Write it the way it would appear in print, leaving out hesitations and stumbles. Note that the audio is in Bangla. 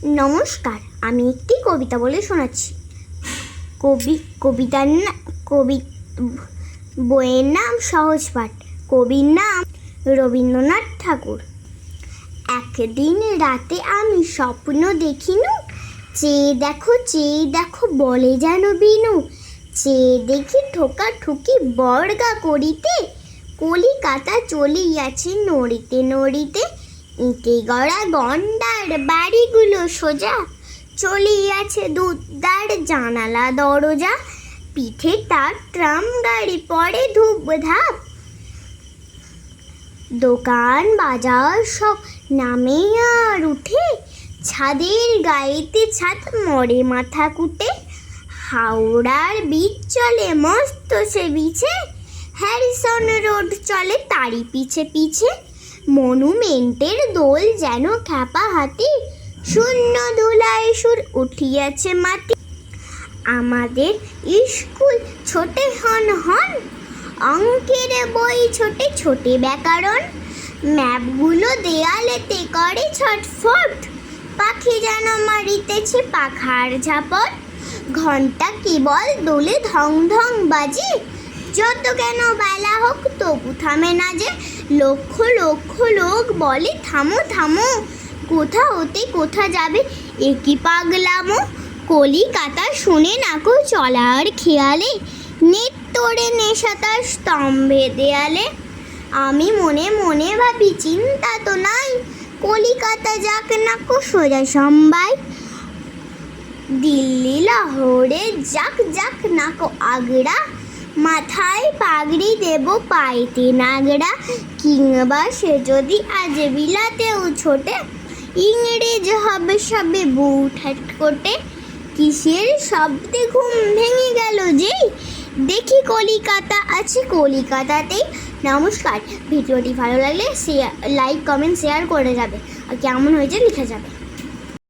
নমস্কার, আমি একটি কবিতা বলে শোনাচ্ছি। বইয়ের নাম সহজ পাঠ। কবির নাম রবীন্দ্রনাথ ঠাকুর। একদিন রাতে আমি স্বপ্ন দেখিনু, চেয়ে দেখো বলে যেন বিনু। চেয়ে দেখি ঠোকাঠুকি বর্গা করিতে, কলিকাতা চলিয়াছে নড়িতে নড়িতে। ইটে গড়া গন্ডার বাড়িগুলো সোজা, চলিয়াছে দুধদার জানালা দরজা। পিঠে তার ট্রাম গাড়ি পড়ে ধূপ ধাপ, দোকান বাজার সব নামে আর উঠে। ছাদের গায়েতে ছাদ মরে মাথা কুটে, হাওড়ার বীজ চলে মস্ত সে বিছে, হ্যারিসন রোড চলে তারই পিছে পিছে। মনুমেন্টের দোল যেন খ্যাপা হাতি, শূন্য ধুলায় সুর উঠিয়াছে মাটি। আমাদের স্কুল ছোটে হন হন, অঙ্কের বই ছোটে ছোটে ব্যাকরণ। ম্যাপগুলো দেয়ালেতে করে ছটফট, পাখি যেন মারিতেছে পাখার ঝাপট। ঘন্টা কেবল দোলে ধং ধং বাজে, যত কেন বেলা হোক তবু থামে না যে। লক্ষ লক্ষ লোক বলে থামো থামো, কোথা হতে কোথা যাবে একই পাগলামো। কলিকাতা শুনে নাকো চলার খেয়ালে, নেট তোড়ে নেশা তার স্তম্ভে দেয়ালে। আমি মনে মনে ভাবি চিন্তা তো নাই, কলিকাতা যাক নাকো সোজা সম্বাই। দিল্লি লাহোরে যাক যাক নাকো আগ্রা, মাথায় পাগড়ি দেব পাইতে নাগড়া। কিংবা সে যদি আজ বিলাতেও ছোটে, ইংরেজ হবে সবে বুট হ্যাট কোটে। কিসের শব্দে ঘুম ভেঙে গেল যেই, দেখি কলিকাতা আছে কলিকাতাতেই। নমস্কার, ভিডিওটি ভালো লাগলে লাইক কমেন্ট শেয়ার করে যাবে, আর কেমন হয়েছে লিখে যাবে।